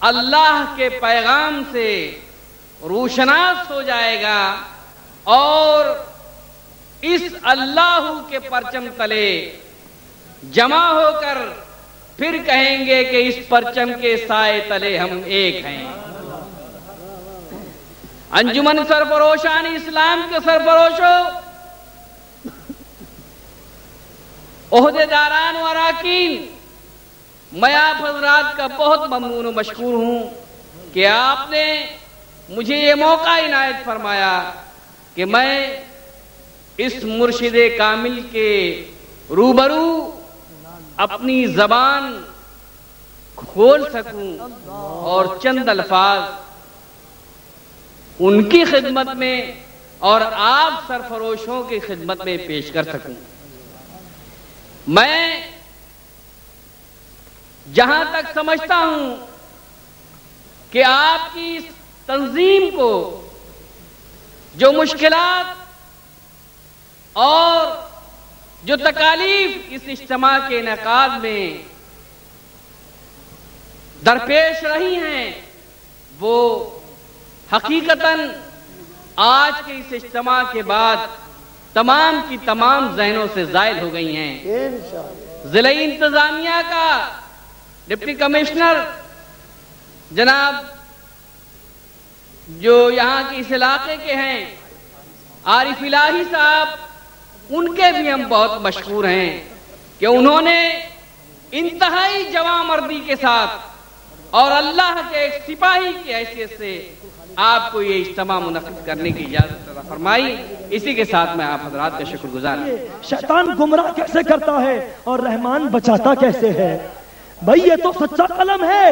اللہ کے پیغام سے روشناس ہو جائے گا اور اس اللہ کے پرچم تلے جمع ہو کر پھر کہیں گے کہ اس پرچم کے سائے تلے ہم ایک ہیں۔ انجمن سرفروشان اسلام کے سرفروشوں، عہدیداران و اراکین، میں آپ حضرات کا بہت ممنون و مشکور ہوں کہ آپ نے مجھے یہ موقع عنایت فرمایا کہ میں اس مرشد کامل کے روبرو اپنی زبان کھول سکوں اور چند الفاظ ان کی خدمت میں اور آپ سرفروشوں کی خدمت میں پیش کر سکوں۔ میں جہاں تک سمجھتا ہوں کہ آپ کی اس تنظیم کو جو مشکلات اور جو تکالیف اس اجتماع کے انعقاد میں درپیش رہی ہیں، وہ حقیقتاً آج کے اس اجتماع کے بعد تمام کی تمام ذہنوں سے زائل ہو گئی ہیں۔ ضلعی انتظامیہ کا ڈپٹی کمشنر جناب جو یہاں کے اس علاقے کے ہیں عارف الہی صاحب، ان کے بھی ہم بہت مشکور ہیں کہ انہوں نے انتہائی جواں مردی کے ساتھ اور اللہ کے ایک سپاہی کی حیثیت سے آپ کو یہ اجتماع منعقد کرنے کی اجازت عطا فرمائی۔ اسی کے ساتھ میں آپ حضرات کا شکر گزار ہوں۔ شیطان گمراہ کیسے کرتا ہے اور رحمان بچاتا کیسے ہے؟ بھائی یہ تو سچا قلم ہے،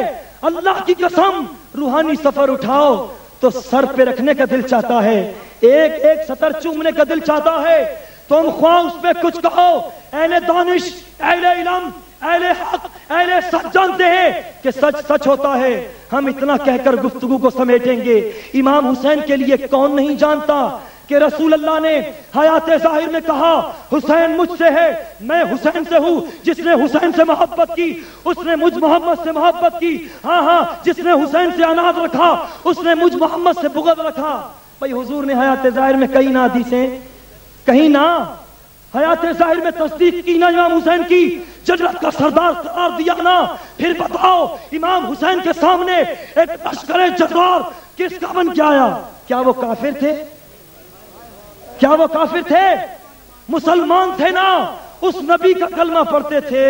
اللہ کی قسم روحانی سفر اٹھاؤ تو سر پہ رکھنے کا دل چاہتا ہے، ایک ایک سطر چومنے کا دل چاہتا ہے، تم خواہ اس پہ کچھ کہو، اہل دانش، اہل علم، اہل حق، اہل سچ جانتے ہیں کہ سچ سچ ہوتا ہے۔ ہم اتنا کہہ کر گفتگو کو سمیٹیں گے، امام حسین کے لیے کون نہیں جانتا کہ رسول اللہ نے حیات ظاہر میں کہا حسین مجھ سے ہے، میں حسین سے ہوں، جس نے حسین سے محبت کی اس نے مجھ محمد سے محبت کی، ہاں ہاں جس نے حسین سے عناد رکھا اس نے مجھ محمد سے بغض رکھا۔ بھائی حضور نے حیات ظاہر میں کئی نہ حدیثیں، کہیں نہ حیات ظاہر میں تصدیق کی نہ امام حسین کی، جنت کا سردار قرار دیا نا، پھر بتاؤ امام حسین کے سامنے ایک لشکر جرار کس کا بن کے آیا؟ کیا وہ کافر تھے؟ کیا وہ کافر تھے؟ مسلمان تھے نا، اس نبی کا کلمہ پڑھتے تھے،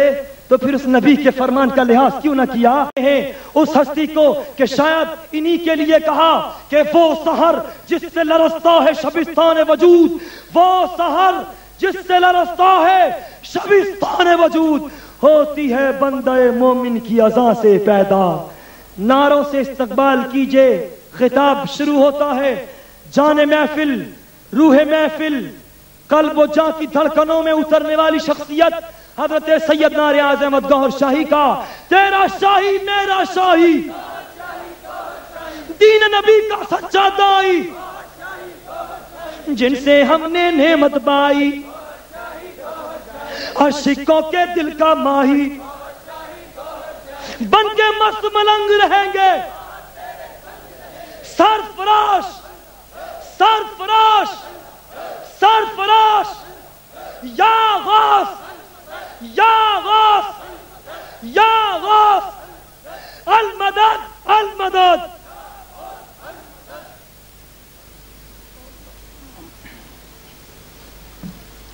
تو پھر اس نبی کے فرمان کا لحاظ کیوں نہ کیا ہے اس ہستی کو کہ شاید انہی کے لیے کہا کہ وہ سحر جس سے لرزتا ہے شبستان وجود، وہ سحر جس سے لرزتا ہے شبستان وجود، ہوتی ہے بندہ مومن کی اذان سے پیدا۔ نعروں سے استقبال کیجئے، خطاب شروع ہوتا ہے۔ جان محفل، روح محفل، قلب و جاں کی دھڑکنوں میں اترنے والی شخصیت حضرت سیدنا ریاض احمد گوہر شاہی کا، تیرا شاہی میرا شاہی، دین نبی کا سچا دائی، جن سے ہم نے نعمت بائی، عاشقوں کے دل کا ماہی، بن کے مست ملنگ رہیں گے، سرفراش سرفراش سرفراش، یا غاث یا غاث یا غاث، المدد المدد۔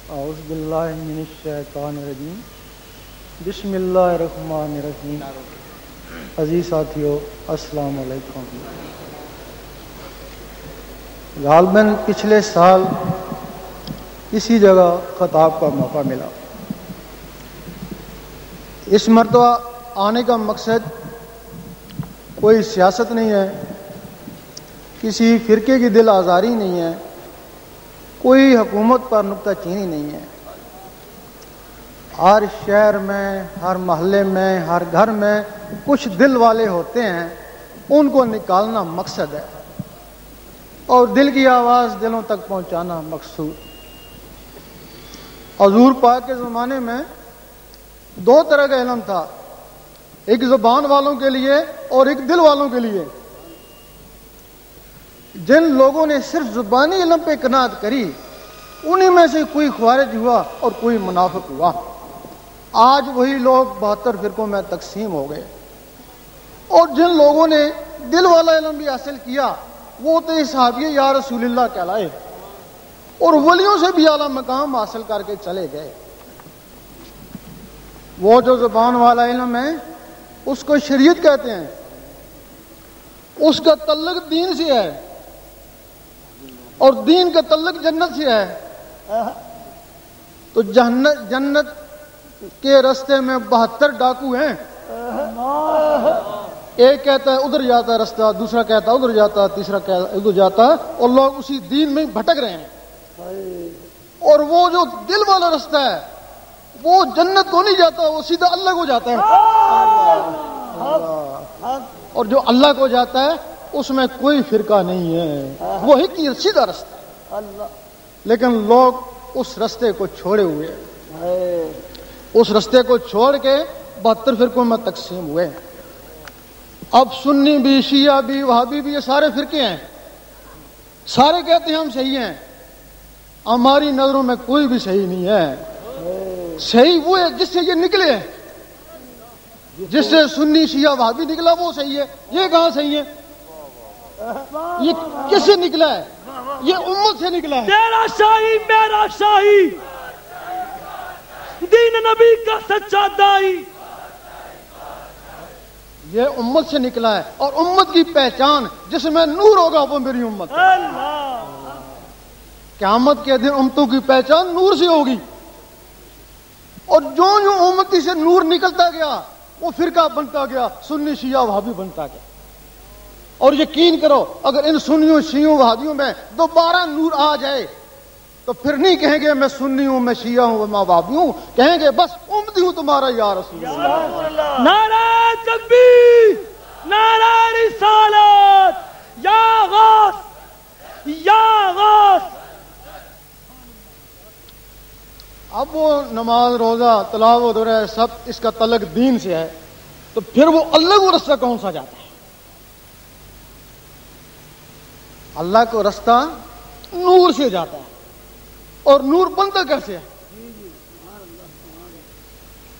اعوذ باللہ من الشیطان الرجیم، بسم اللہ الرحمن الرحیم۔ عزیز ساتھیو السلام علیکم۔ غالباً پچھلے سال اسی جگہ خطاب کا موقع ملا۔ اس مرتبہ آنے کا مقصد کوئی سیاست نہیں ہے، کسی فرقے کی دل آزاری نہیں ہے، کوئی حکومت پر نکتہ چینی نہیں ہے۔ ہر شہر میں، ہر محلے میں، ہر گھر میں کچھ دل والے ہوتے ہیں، ان کو نکالنا مقصد ہے اور دل کی آواز دلوں تک پہنچانا مقصود۔ حضور پاک کے زمانے میں دو طرح کا علم تھا، ایک زبان والوں کے لیے اور ایک دل والوں کے لیے. جن لوگوں نے صرف زبانی علم پہ قناعت کری انہی میں سے کوئی خوارج ہوا اور کوئی منافق ہوا. آج وہی لوگ 72 فرقوں میں تقسیم ہو گئے. اور جن لوگوں نے دل والا علم بھی حاصل کیا وہ تو صحابی یا رسول اللہ کہلائے اور ولیوں سے بھی اعلیٰ مقام حاصل کر کے چلے گئے. وہ جو زبان والا علم ہے اس کو شریعت کہتے ہیں, اس کا تعلق دین سے ہے اور دین کا تعلق جنت سے ہے. تو جنت کے رستے میں 72 ڈاکو ہیں. ایک کہتا ہے ادھر جاتا ہے رستہ, دوسرا کہتا ہے ادھر جاتا ہے, تیسرا کہتا ہے ادھر جاتا ہے, اور لوگ اسی دین میں بھٹک رہے ہیں. اور وہ جو دل والا رستہ ہے وہ جنت کو نہیں جاتا, وہ سیدھا اللہ کو جاتا ہے. اور جو اللہ کو جاتا ہے اس میں کوئی فرقہ نہیں ہے, وہی کی سیدھا رستہ ہے. لیکن لوگ اس رستے کو چھوڑے ہوئے ہیں, اس رستے کو چھوڑ کے 72 فرقوں میں تقسیم ہوئے. اب سنی بھی, شیعہ بھی, وہابی بھی, یہ سارے فرقے ہیں. سارے کہتے ہیں ہم صحیح ہیں. ہماری نظروں میں کوئی بھی صحیح نہیں ہے. صحیح وہ ہے جس سے یہ نکلے, جس سے سنی شیعہ وہابی نکلا وہ صحیح ہے. یہ کہاں صحیح ہے؟ یہ کس سے نکلا ہے؟ یہ امت سے نکلا ہے. تیرا شاہی میرا شاہی, دین نبی کا سچا دائی, یہ امت سے نکلا ہے. اور امت کی پہچان جس میں نور ہوگا وہ میری امت ہے. قیامت کے دن امتوں کی پہچان نور سے ہوگی. اور جو امتی سے نور نکلتا گیا وہ فرقہ بنتا گیا, سنی شیعہ وہابی بنتا گیا. اور یقین کرو اگر ان سنیوں شیعوں وہابیوں میں دوبارہ نور آ جائے تو پھر نہیں کہیں گے میں سنی ہوں, میں شیعہ ہوں, میں وہابی ہوں, کہیں گے بس امتی ہوں تمہارا یا رسول اللہ. نعرہ تکبیر, نعرہ رسالت, یا غوث یا غوث. اب وہ نماز, روزہ, تلاوت ہو رہا ہے, سب اس کا تعلق دین سے ہے, تو پھر وہ اللہ کو رستہ کون سا جاتا ہے؟ اللہ کو رستہ نور سے جاتا ہے. اور نور بنتا کیسے ہے؟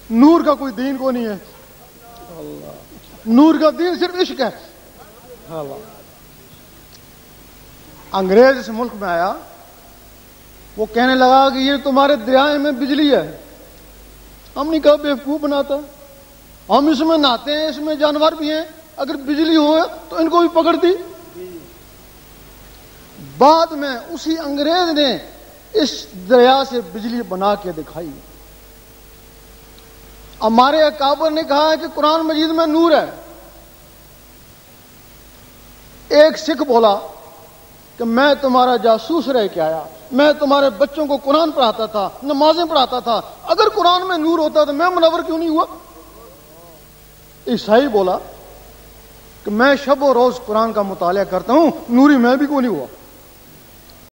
نور کا کوئی دین کو نہیں ہے. نور کا دین صرف عشق ہے. انگریز اس ملک میں آیا, وہ کہنے لگا کہ یہ تمہارے دریائے میں بجلی ہے. ہم نے کہا بیوقوف بناتا, ہم اس میں نہاتے ہیں, اس میں جانور بھی ہیں, اگر بجلی ہو تو ان کو بھی پکڑتی. بعد میں اسی انگریز نے اس دریا سے بجلی بنا کے دکھائی. ہمارے اکابر نے کہا ہے کہ قرآن مجید میں نور ہے. ایک سکھ بولا کہ میں تمہارا جاسوس رہ کے آیا, میں تمہارے بچوں کو قرآن پڑھاتا تھا, نمازیں پڑھاتا تھا, اگر قرآن میں نور ہوتا تو میں منور کیوں نہیں ہوا؟ عیسائی بولا کہ میں شب و روز قرآن کا مطالعہ کرتا ہوں, نوری میں بھی کیوں نہیں ہوا؟